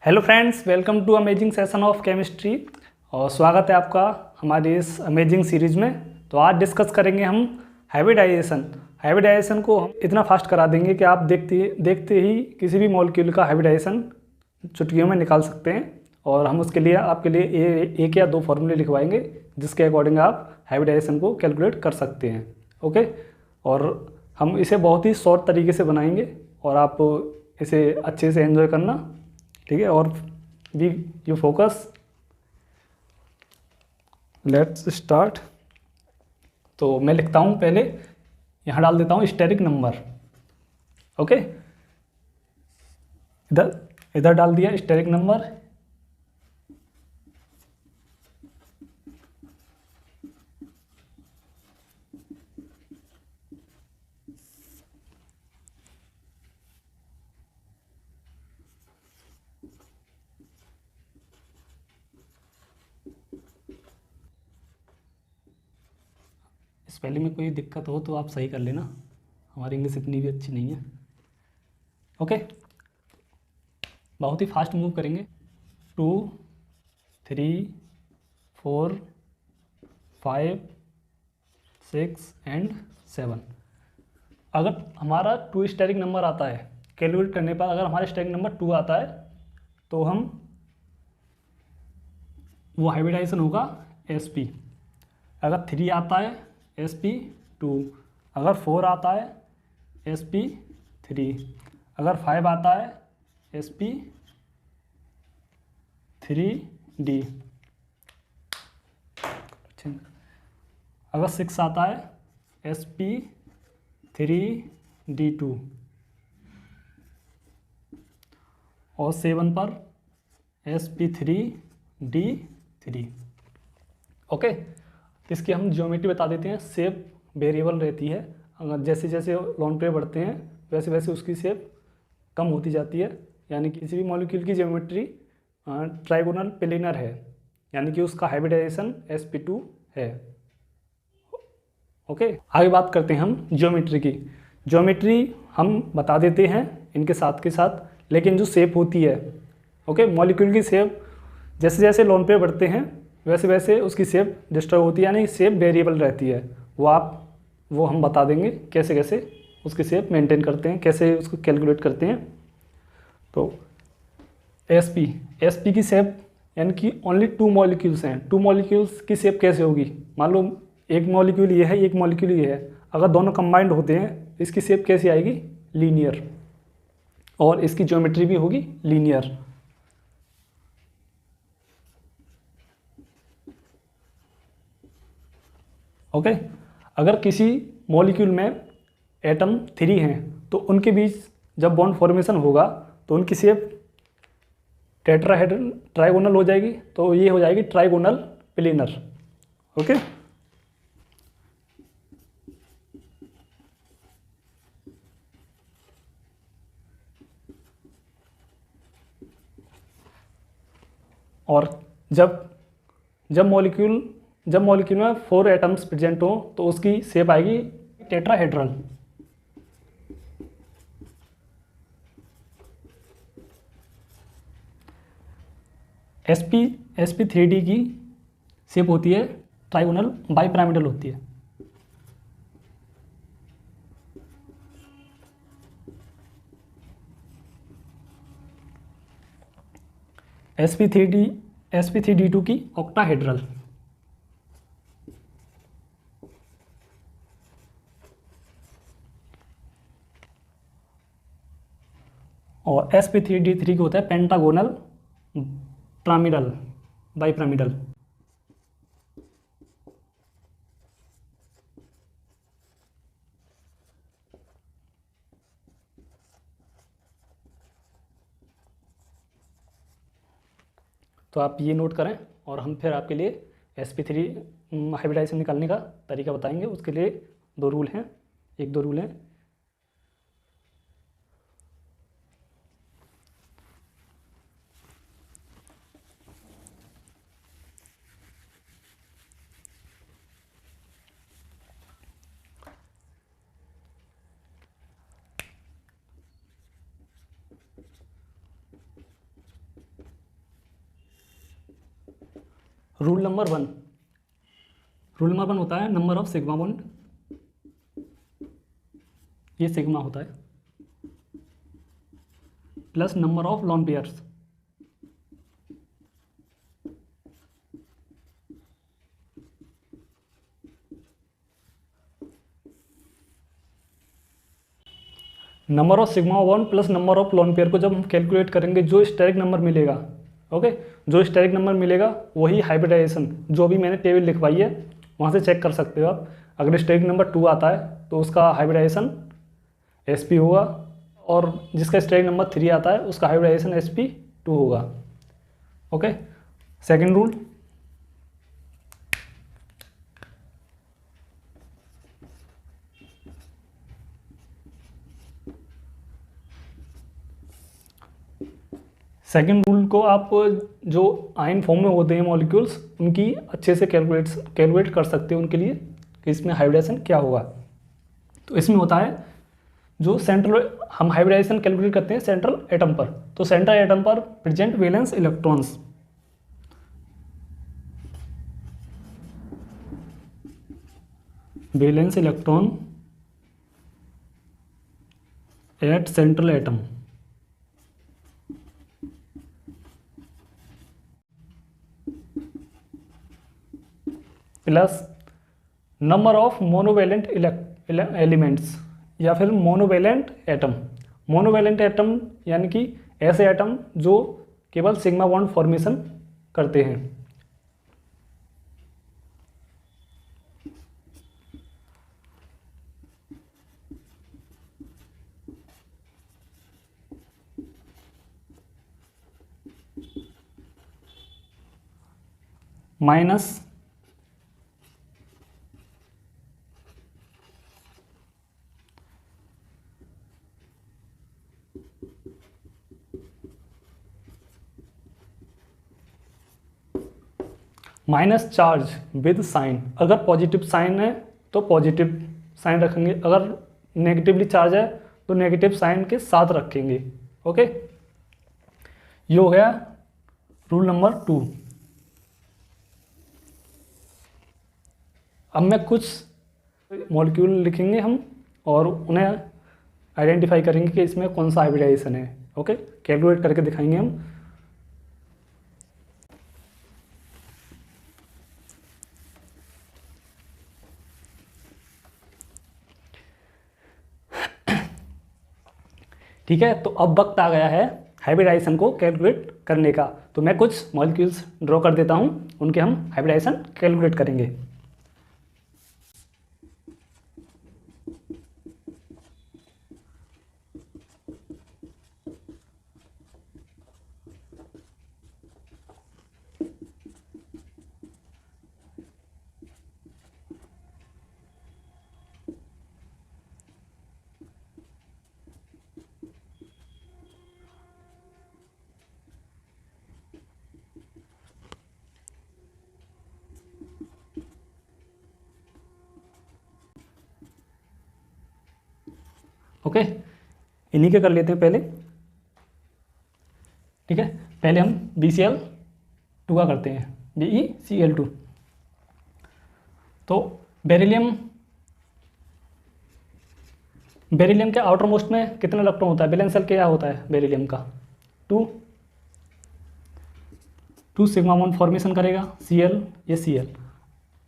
Hello friends, welcome to amazing session of chemistry. और स्वागत है आपका हमारी इस अमेजिंग सीरीज में। तो आज डिस्कस करेंगे हम हाइब्रिडाइजेशन। हाइब्रिडाइजेशन को हम इतना फास्ट करा देंगे कि आप देखते देखते ही किसी भी मॉलिक्यूल का हाइब्रिडाइजेशन चुटकियों में निकाल सकते हैं। और हम उसके लिए आपके लिए एक या दो फॉर्मूले लिखवाएंगे जिसके अकॉर्डिंग आप हाइब्रिडाइजेशन को कैलकुलेट कर सकते हैं। ओके, और हम इसे बहुत ही शॉर्ट तरीके से बनाएंगे और आप इसे अच्छे से एंजॉय करना, ठीक है। और we you focus, let's start. तो मैं लिखता हूँ, पहले यहाँ डाल देता हूँ स्टेरिक नंबर। ओके, इधर इधर डाल दिया स्टेरिक नंबर। स्पेलिंग में कोई दिक्कत हो तो आप सही कर लेना, हमारी इंग्लिश इतनी भी अच्छी नहीं है। ओके, बहुत ही फास्ट मूव करेंगे। 2, 3, 4, 5, 6 एंड 7। अगर हमारा 2 स्टेरिक नंबर आता है कैलकुलेट करने पर, अगर हमारा स्टेरिक नंबर 2 आता है तो हम वो हाइब्रिडाइजेशन होगा sp। अगर 3 आता है sp2। अगर 4 आता है sp3। अगर 5 आता है sp3d। अगर 6 आता है sp3d2। और 7 पर sp3d3। ओके, इसकी हम ज्योमेट्री बता देते हैं। शेप वेरिएबल रहती है, अगर जैसे जैसे लॉन पे बढ़ते हैं वैसे वैसे उसकी शेप कम होती जाती है। यानी किसी भी मॉलिक्यूल की ज्योमेट्री ट्राइगोनल प्लेनर है, यानी कि उसका हाइब्रिडाइजेशन sp2 है। ओके, आगे बात करते हैं हम ज्योमेट्री की। ज्योमेट्री हम बता देते हैं इनके साथ के साथ, लेकिन जो शेप होती है, ओके, मॉलिक्यूल की शेप जैसे जैसे लोन पे बढ़ते हैं वैसे वैसे उसकी शेप डिस्टर्ब होती है, यानी शेप वेरिएबल रहती है। वो हम बता देंगे कैसे कैसे उसकी शेप मेंटेन करते हैं, कैसे उसको कैलकुलेट करते हैं। तो एसपी की शेप, यानी कि ओनली 2 मॉलिक्यूल्स हैं, 2 मॉलिक्यूल्स की शेप कैसे होगी। मान लो एक मॉलिक्यूल ये है, एक मॉलिक्यूल ये है, अगर दोनों कंबाइंड होते हैं इसकी शेप कैसी आएगी, लीनियर। और इसकी ज्योमेट्री भी होगी लीनियर। ओके, अगर किसी मॉलिक्यूल में एटम 3 हैं तो उनके बीच जब बॉन्ड फॉर्मेशन होगा तो उनकी शेप टेट्राहेड्रल ट्राइगोनल हो जाएगी, तो ये हो जाएगी ट्राइगोनल प्लेनर। ओके, और जब जब मॉलिक्यूल में 4 एटम्स प्रेजेंट हो तो उसकी शेप आएगी टेट्राहेड्रल। sp3d की शेप होती है ट्राइगोनल बाइपिरामिडल होती है। sp3d2 की ऑक्टाहेड्रल। और sp3d3 की होता है पेंटागोनल पिरामिडल, बाइपिरामिडल। तो आप ये नोट करें और हम फिर आपके लिए sp3 हाइब्रिडाइजेशन निकालने का तरीका बताएंगे। उसके लिए 2 रूल हैं, 1-2 रूल हैं। रूल नंबर 1, रूल नंबर 1 होता है नंबर ऑफ सिग्मा बॉन्ड, ये सिग्मा होता है, plus number of lone pairs, number of sigma bond plus number of lone pair को जब हम कैलकुलेट करेंगे, जो स्टेरिक नंबर मिलेगा, ओके, जो स्टेरिक नंबर मिलेगा वही हाइब्रिडाइजेशन, जो भी मैंने टेबल लिखवाई है वहाँ से चेक कर सकते हो आप। अगर स्टेरिक नंबर 2 आता है तो उसका हाइब्रिडाइजेशन sp होगा, और जिसका स्टेरिक नंबर 3 आता है उसका हाइब्रिडाइजेशन sp2 होगा। Okay, second rule, second rule को आप जो आयन फॉर्म में होते हैं मॉलिक्यूल्स, उनकी अच्छे से कैलकुलेट कर सकते हो उनके लिए कि इसमें हाइब्रिडाइजेशन क्या होगा। तो इसमें होता है जो सेंट्रल, हम हाइब्रिडाइजेशन कैलकुलेट करते हैं सेंट्रल एटम पर, तो सेंट्रल एटम पर present valence electrons, valence electron at central atom plus number of monovalent elements या फिर मोनोवैलेंट एटम। मोनोवैलेंट एटम यानी कि ऐसे एटम जो केवल सिग्मा बॉन्ड फॉर्मेशन करते हैं। Minus minus charge with sign, अगर पॉजिटिव साइन है तो पॉजिटिव साइन रखेंगे, अगर नेगेटिवली चार्ज है तो नेगेटिव साइन के साथ रखेंगे। ओके, ये हो गया रूल नंबर 2। अब मैं कुछ मॉलिक्यूल लिखेंगे हम और उन्हें आइडेंटिफाई करेंगे कि इसमें कौन सा हाइब्रिडाइजेशन है। ओके, कैलकुलेट करके दिखाएंगे हम। ठीक है, तो अब वक्त आ गया है हाइब्रिडाइजेशन को कैलकुलेट करने का। तो मैं कुछ मॉलिक्यूल्स ड्रॉ कर देता हूँ, उनके हम हाइब्रिडाइजेशन कैलकुलेट करेंगे। ओके, इन्हीं के कर लेते हैं पहले। ठीक है, पहले हम BCl2 का करते हैं, BeCl2। तो बेरिलियम के आउटर मोस्ट में कितना इलेक्ट्रॉन होता है? वैलेंस शेल क्या होता है बेरिलियम का? 2 सिग्मा बॉन्ड फॉर्मेशन करेगा, Cl ये Cl।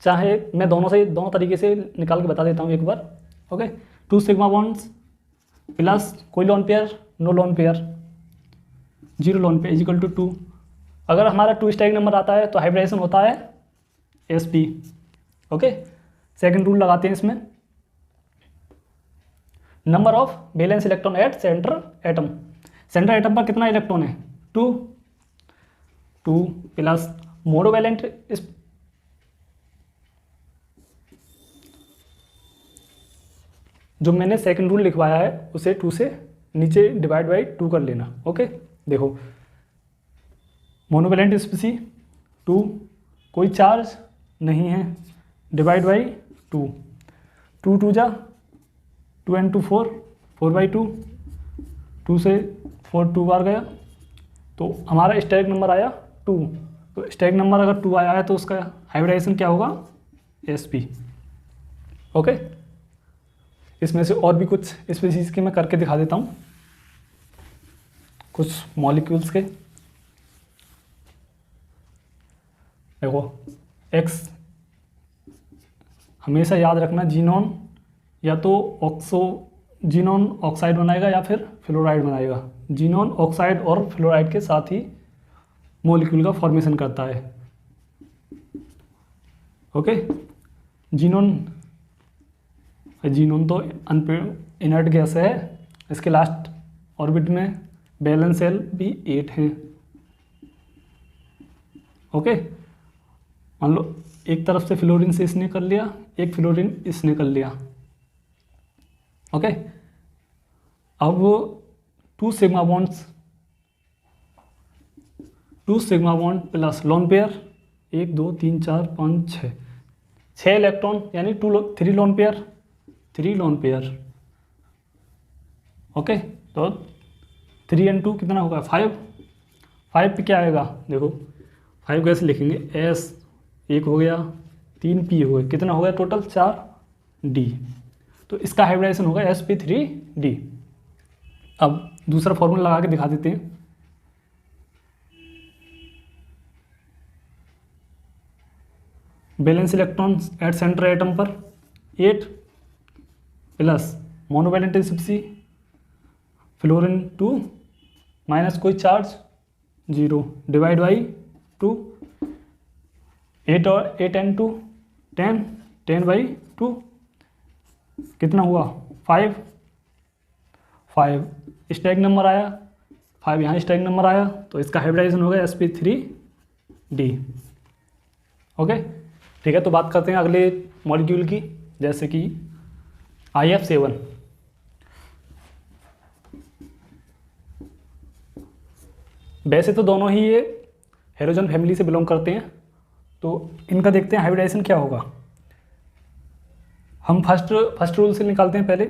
चाहे मैं दोनों तरीके से निकाल के बता देता हूँ एक बार। ओके, 2 सिग्मा बॉन्ड्स प्लस कोई lone pair, no lone pair, 0 lone pair equal to 2। अगर हमारा 2 स्टेरिक नंबर आता है तो हाइब्रिडाइजेशन होता है sp। ओके, सेकंड रूल लगाते हैं इसमें। Number of valence electron at central atom, central atom पर कितना इलेक्ट्रॉन है? 2 प्लस मोनोवैलेंट, जो मैंने सेकंड रूल लिखवाया है उसे 2 से नीचे डिवाइड बाई 2 कर लेना। ओके, देखो मोनोवैलेंट स्पीसी 2, कोई चार्ज नहीं है, डिवाइड बाई 2, 2 2 जा 2 and 2 4, 4/2, 2 से 4 2 बार गया, तो हमारा स्टेरिक नंबर आया 2। तो स्टैक नंबर अगर 2 आया है तो उसका हाइब्रिडाइजेशन क्या होगा, sp। ओके, इसमें से और भी कुछ स्पीसीज के मैं करके दिखा देता हूँ, कुछ मॉलिक्यूल्स के। देखो एक्स, हमेशा याद रखना जीनोन या तो जीनोन ऑक्साइड बनाएगा या फिर फ्लोराइड बनाएगा। जीनोन ऑक्साइड और फ्लोराइड के साथ ही मॉलिक्यूल का फॉर्मेशन करता है। ओके, जीनोन तो इनर्ट गैस है, इसके लास्ट ऑर्बिट में बैलेंस शेल भी 8 हैं। ओके, मान लो एक तरफ से फ्लोरीन से इसने कर लिया, एक फ्लोरीन इसने कर लिया। ओके, अब वो 2 sigma bond plus lone pair 1 2 3 4 5 6 electron, यानी 3 लोन पेयर। ओके, तो 3 and 2 कितना होगा, 5 पे क्या आएगा, देखो 5 कैसे लिखेंगे, S 1 हो गया, 3 P हो गया, कितना हो गया टोटल 4 D। तो इसका हाइब्रिडाइजेशन होगा sp3d। अब दूसरा फॉर्मूला लगा के दिखा देते हैं। Balance electrons at centre atom पर 8 plus monovalent Sp, fluorine 2 minus कोई चार्ज 0 डिवाइड बाई 2, 8 और 8 and 2 10 बाई 2 कितना हुआ 5 स्टैक नंबर आया, 5 यहाँ स्टैक नंबर आया, तो इसका हाइब्रिडाइजेशन होगा sp3d। ओके, ठीक है। तो बात करते हैं अगले मॉलिक्यूल की, जैसे कि IF7। वैसे तो दोनों ही ये हेलोजन फैमिली से बिलोंग करते हैं, तो इनका देखते हैं हाइब्रिडाइजेशन क्या होगा। हम फर्स्ट रूल से निकालते हैं पहले।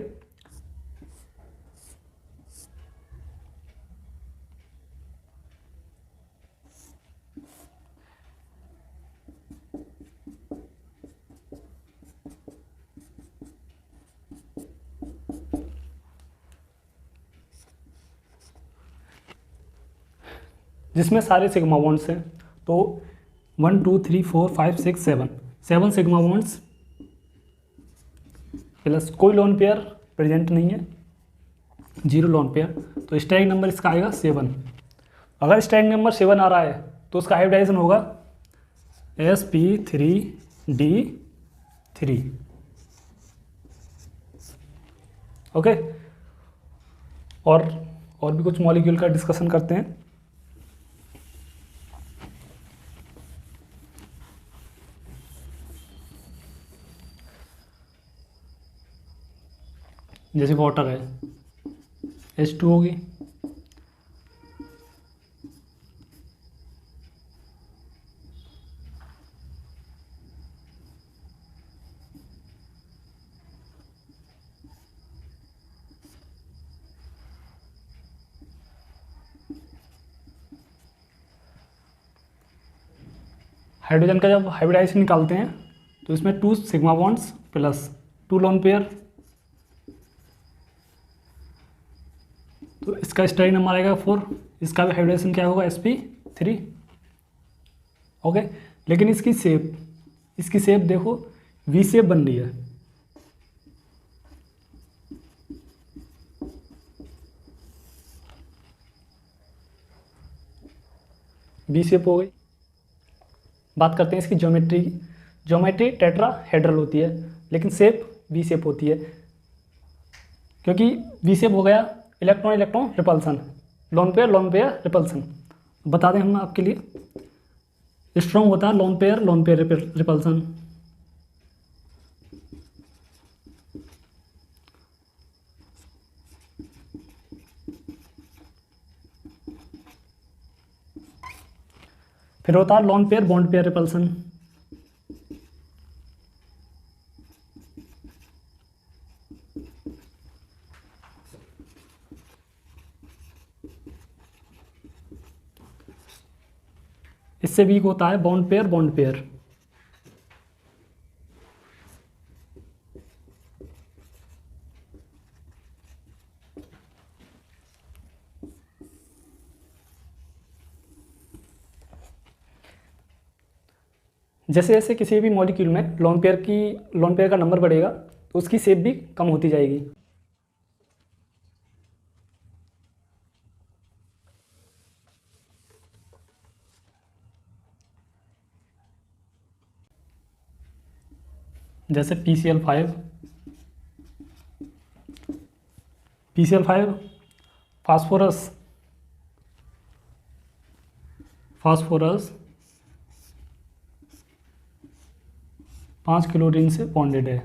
जिसमें सारे सिग्मा बॉन्ड्स हैं, तो 1 2 3 4 5 6 7 सिग्मा बॉन्ड्स प्लस कोई लोन पेयर प्रेजेंट नहीं है, 0 लोन पेयर, तो स्टैक नंबर इसका आएगा 7। अगर स्टैक नंबर 7 आ रहा है तो उसका हाइब्रिडाइजेशन होगा sp3d3। ओके, और भी कुछ मॉलिक्यूल का डिस्कशन करते हैं। जैसे वाटर है, H2 होगी, हाइड्रोजन का जब हाइब्रिडाइजेशन निकालते हैं तो इसमें 2 sigma bonds plus 2 lone pair, तो इसका स्टैक नंबर आएगा 4। इसका भी हाइब्रिडाइजेशन क्या होगा sp3। ओके, लेकिन इसकी शेप देखो V शेप बन रही है। V शेप हो गई। बात करते हैं इसकी ज्योमेट्री टेट्राहेड्रल होती है, लेकिन शेप V शेप होती है, क्योंकि V शेप हो गया electron repulsion, lone pair repulsion. बता दें हम आपके लिए, स्ट्रॉन्ग होता है लोन पेयर रिपल्सन। फिर होता है lone pair bond pair repulsion. इससे वीक होता है बॉन्ड पेयर, बॉन्ड पेयर। जैसे जैसे किसी भी मॉलिक्यूल में लोन पेयर का नंबर बढ़ेगा तो उसकी शेप भी कम होती जाएगी। जैसे PCl5 फास्फोरस 5 क्लोरीन से बॉन्डेड है।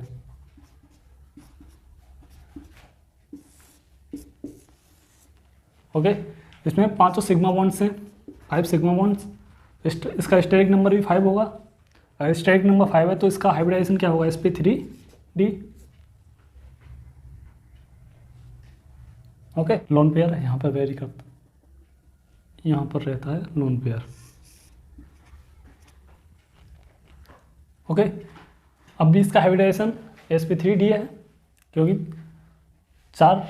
ओके, इसमें 5 सिग्मा बॉन्ड्स हैं, 5 सिग्मा बॉन्ड्स। इसका स्टेरिक नंबर भी 5 होगा। अगर स्टेरिक नंबर 5 है तो इसका हाइब्रिडाइजेशन क्या होगा? sp3d। ओके, लोन पेयर है, यहाँ पर वेरी करता, यहाँ पर रहता है लोन पेयर। ओके, अब भी इसका हाइब्रिडाइजेशन sp3d है, क्योंकि 4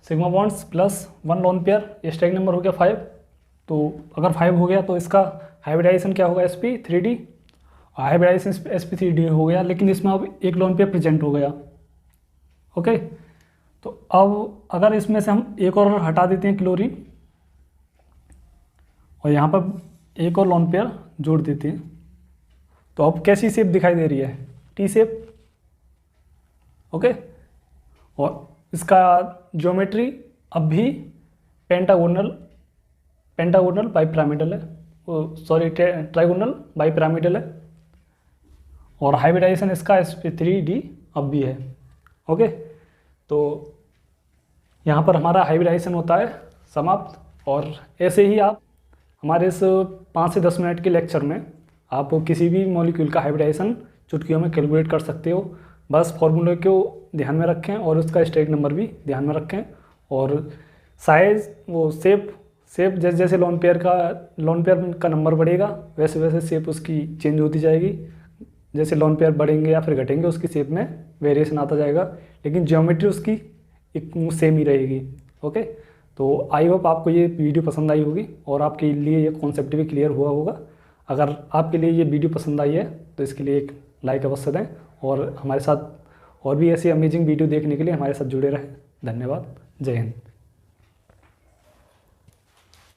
sigma bonds plus 1 lone pair, steric number हो गया 5। तो अगर 5 हो गया तो इसका हाइब्रिडाइजेशन क्या होगा? sp3d। हाइब्रिडाइजेशन sp3d हो गया, लेकिन इसमें अब एक लोन पेयर प्रेजेंट हो गया। ओके, तो अब अगर इसमें से हम एक और हटा देते हैं क्लोरीन और यहाँ पर एक और लोन पेयर जोड़ देते हैं, तो अब कैसी शेप दिखाई दे रही है? T shape. ओके, और इसका ज्योमेट्री अब भी पेंटागोनल बाइपिरामिडल है, सॉरी ट्राइगोनल बाइपिरामिडल है। और हाइब्रिडाइजेशन इसका sp3d अब भी है। ओके, तो यहाँ पर हमारा हाइब्रिडाइजेशन होता है समाप्त। और ऐसे ही आप हमारे इस 5 से 10 मिनट के लेक्चर में आप किसी भी मॉलिक्यूल का हाइब्रिडाइजेशन चुटकियों में कैलकुलेट कर सकते हो। बस फॉर्मूले को ध्यान में रखें और उसका स्टेरिक नंबर भी ध्यान में रखें। और साइज, वो शेप जैसे जैसे लोन पेयर का नंबर बढ़ेगा वैसे वैसे शेप उसकी चेंज होती जाएगी। जैसे लोन पेयर बढ़ेंगे या फिर घटेंगे उसकी शेप में वेरिएशन आता जाएगा, लेकिन ज्योमेट्री उसकी एक सेम ही रहेगी। ओके, तो आई होप आपको ये वीडियो पसंद आई होगी और आपके लिए ये कॉन्सेप्ट भी क्लियर हुआ होगा। अगर आपके लिए ये वीडियो पसंद आई है तो इसके लिए एक लाइक अवश्य दें और हमारे साथ और भी ऐसी अमेजिंग वीडियो देखने के लिए हमारे साथ जुड़े रहें। धन्यवाद। जय हिंद।